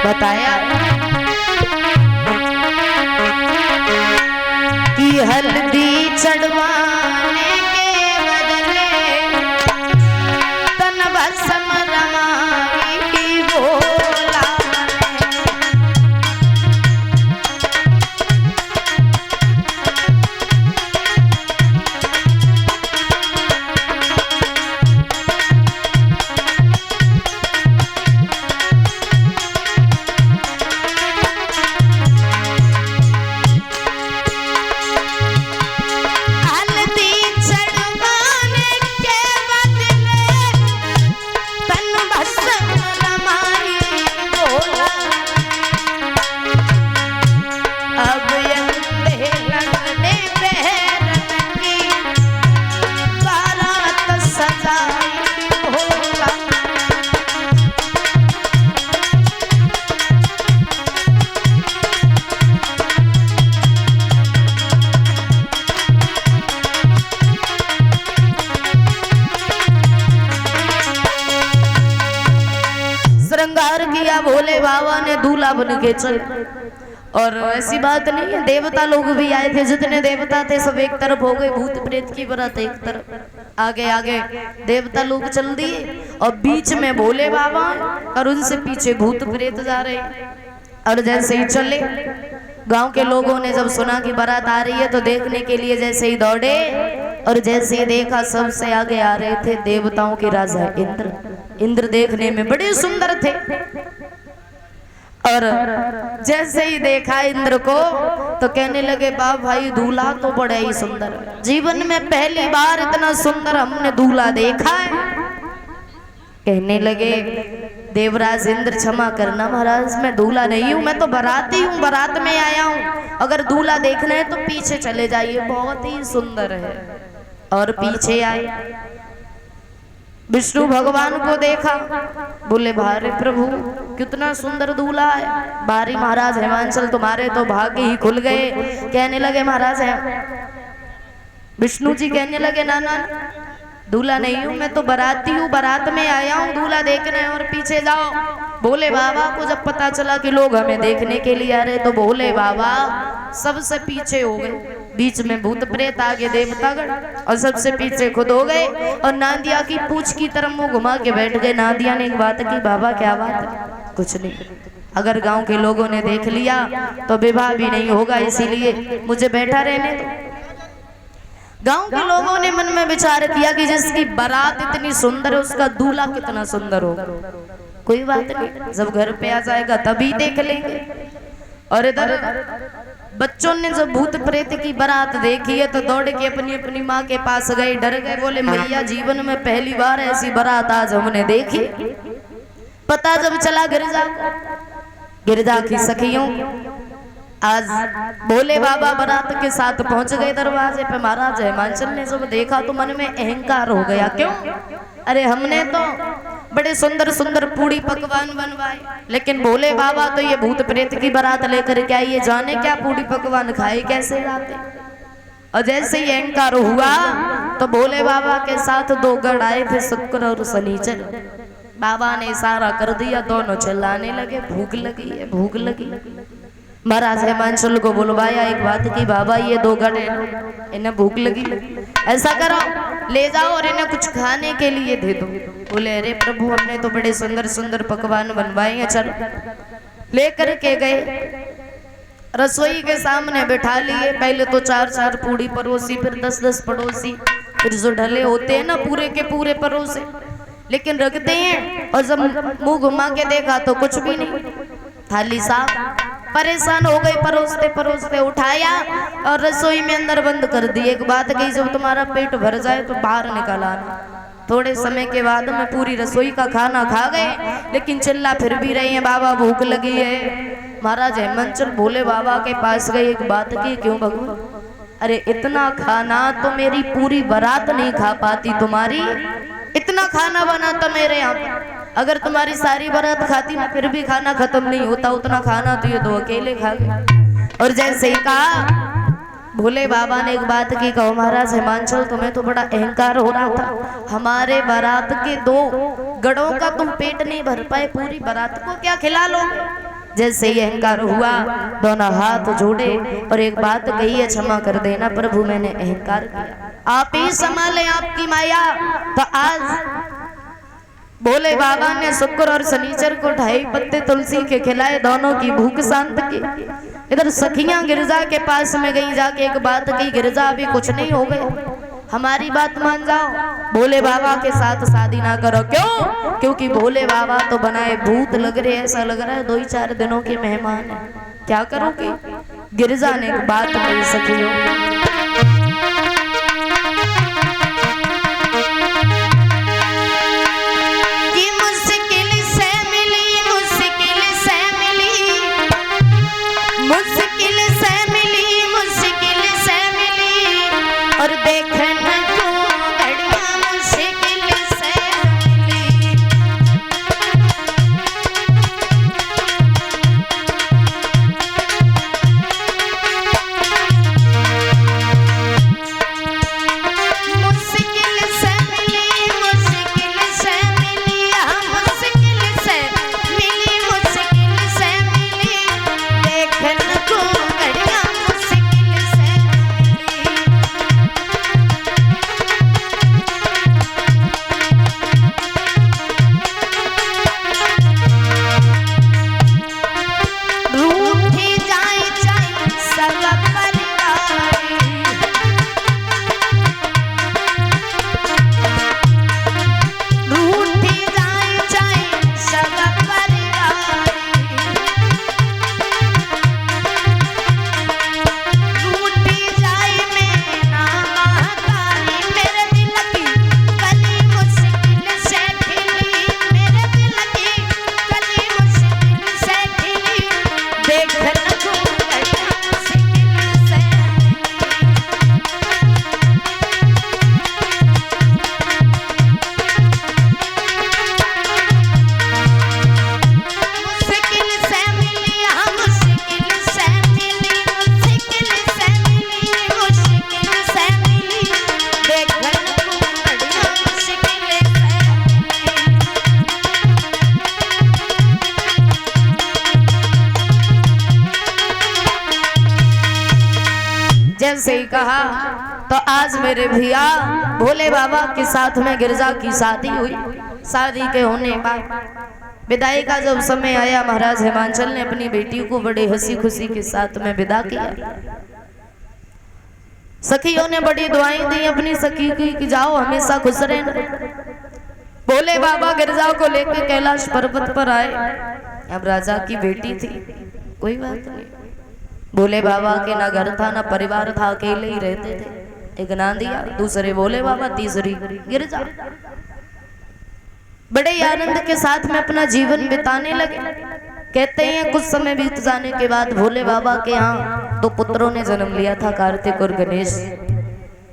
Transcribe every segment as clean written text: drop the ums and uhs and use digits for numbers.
बताया कि हल्दी चढ़वाने के बदले तन भस्म रमाई भोला। श्रृंगार किया भोले बाबा ने, दूल्हा बन के चले। और ऐसी बात नहीं है, देवता लोग भी आए थे, जितने देवता थे सब एक तरफ हो गए, भूत प्रेत की बारात एक तरफ। आगे आगे देवता लोग चल दिए और बीच में भोले बाबा और उनसे पीछे भूत प्रेत जा रहे। और जैसे ही चले, गांव के लोगों ने जब सुना कि बारात आ रही है तो देखने के लिए जैसे ही दौड़े, और जैसे ही देखा सबसे आगे आ रहे थे देवताओं के राजा इंद्र। इंद्र देखने में बड़े सुंदर थे, और जैसे ही देखा इंद्र को तो कहने लगे, बाप भाई दूल्हा तो बड़ा ही सुंदर है, जीवन में पहली बार इतना सुंदर हमने दूल्हा देखा है। कहने लगे, देवराज इंद्र क्षमा करना महाराज, मैं दूल्हा नहीं हूँ, मैं तो बाराती हूँ, बारात में आया हूँ, अगर दूल्हा देखना है तो पीछे चले जाइए, बहुत ही सुंदर है। और पीछे आए, विष्णु भगवान को देखा, बोले भारे प्रभु कितना सुंदर दूल्हा है, बारी महाराज हिमांचल तुम्हारे तो भाग्य ही खुल गए। कहने लगे महाराज है, विष्णु जी कहने लगे ना ना दूल्हा नहीं हूँ, मैं तो बाराती हूँ, बारात में आया हूँ, दूल्हा देखने, और पीछे जाओ। भोले बाबा को जब पता चला कि लोग हमें देखने के लिए आ रहे तो भोले बाबा सबसे पीछे हो गए, बीच में भूत प्रेत, आगे देवतागण, और सबसे पीछे खुद हो गए। और नादिया की पूछ की तरफ मुंह घुमा के बैठ गए। नादिया ने एक बात की, बाबा क्या बात है? कुछ नहीं, अगर गांव के लोगों ने देख लिया तो विवाह भी नहीं होगा, इसीलिए मुझे बैठा रहने दो। गांव के लोगों ने मन में विचार किया कि जिसकी बारात इतनी सुंदर है उसका दूल्हा कितना सुंदर होगा। कोई बात नहीं, जब घर पे आ जाएगा तभी देख लेंगे। और इधर बच्चों ने जब भूत प्रेत की बारात देखी है तो दौड़ के अपनी अपनी माँ के पास गए, डर गए, बोले मैया जीवन में पहली बार ऐसी बारात आज हमने देखी। पता जब चला गिरजा की सखियों, आज भोले बाबा बारात के साथ पहुंच गए दरवाजे पे। महाराज हिमांचल ने जब देखा तो मन में अहंकार हो गया, क्यों? अरे हमने तो बड़े सुंदर सुंदर पूड़ी पकवान बनवाए, लेकिन भोले बाबा तो ये भूत प्रेत की बारात लेकर क्या, ये जाने क्या पूड़ी पकवान खाए कैसे जाते। और जैसे ही अहंकार हुआ तो भोले बाबा के साथ दो गण आए थे, शुक्र और शनिचर। बाबा ने इशारा कर दिया, दोनों चिल्लाने लगे, भूख लगी है, भूख लगी। महाराज हिमांचल को बुलवाया, एक बात की, बाबा ये दो गण हैं, इन्हें भूख लगी, ऐसा करो ले जाओ और इन्हें कुछ खाने के लिए दे दो। बोले अरे प्रभु हमने तो बड़े सुंदर सुंदर पकवान बनवाए हैं, चलो। लेकर के गए, रसोई के सामने बिठा लिए। पहले तो 4-4 पूड़ी परोसी, फिर 10-10 पड़ोसी, फिर जो ढले होते हैं ना पूरे के पूरे परोसे, लेकिन रखते हैं। और जब मुंह घुमा के देखा तो कुछ भी नहीं, थाली साफ। परेशान हो गई, परोसते परोसते उठाया और रसोई में अंदर बंद कर दी। एक बात कही, जब तुम्हारा पेट भर जाए तो बाहर निकल आना। थोड़े समय के बाद में पूरी रसोई का खाना खा गए, लेकिन चिल्ला फिर भी रही है, बाबा भूख लगी है। महाराज हिमांचल भोले बाबा के पास गए, एक बात की, क्यों भगवान? अरे इतना खाना तो मेरी पूरी बारात नहीं खा पाती तुम्हारी, इतना खाना बना तो मेरे यहाँ, अगर तुम्हारी सारी बारात खाती ना फिर भी खाना खत्म नहीं होता, उतना खाना तो ये दो अकेले खा गए। और जैसे ही कहा, भोले बाबा ने एक बात की, कहो महाराज हिमांचल तुम्हें तो बड़ा अहंकार हो रहा था, हमारे बारात के 2 गढ़ों का तुम पेट नहीं भर पाए, पूरी बारात को क्या खिला लोगे? जैसे ही अहंकार हुआ दोनों हाथ जोड़े और एक बात कही है, क्षमा कर देना प्रभु मैंने अहंकार किया, आप ही संभाले आपकी माया। तो आज भोले बाबा ने शुक्र और शनिचर को 2.5 पत्ते तुलसी के खिलाए, दोनों की भूख शांत की। इधर सखियां गिरजा के पास में गई, जाके एक बात कही, गिरजा अभी कुछ नहीं हो गया, हमारी बात मान जाओ, भोले बाबा के साथ शादी ना करो। क्यों? क्योंकि भोले बाबा तो बनाए भूत लग रहे, ऐसा लग रहा है 2-4 दिनों के मेहमान है, क्या करोगे? गिरजा ने एक बात कही, सखियों जैसे ही कहा तो आज मेरे भैया भोले बाबा के साथ में गिरजा की शादी हुई। शादी के होने बाद विदाई का जब समय आया, महाराज हिमांचल ने अपनी बेटी को बड़े हंसी खुशी के साथ में विदा किया। सखियों ने बड़ी दुआएं दी अपनी सखी की कि जाओ हमेशा खुश रहना। भोले बाबा गिरजा को लेकर कैलाश पर्वत पर आए। अब राजा की बेटी थी, कोई बात नहीं, भोले बाबा के ना घर था ना परिवार था, अकेले ही रहते थे। एक नांदिया, दूसरे भोले बाबा, तीसरी गिरजा। बड़े आनंद के साथ में अपना जीवन बिताने लगे। कहते हैं कुछ समय बीत जाने के बाद भोले बाबा के यहाँ 2 पुत्रों ने जन्म लिया था, कार्तिक और गणेश।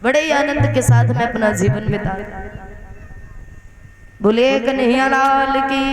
बड़े ही आनंद के साथ में अपना जीवन बिता। बोले कन्हैया लाल की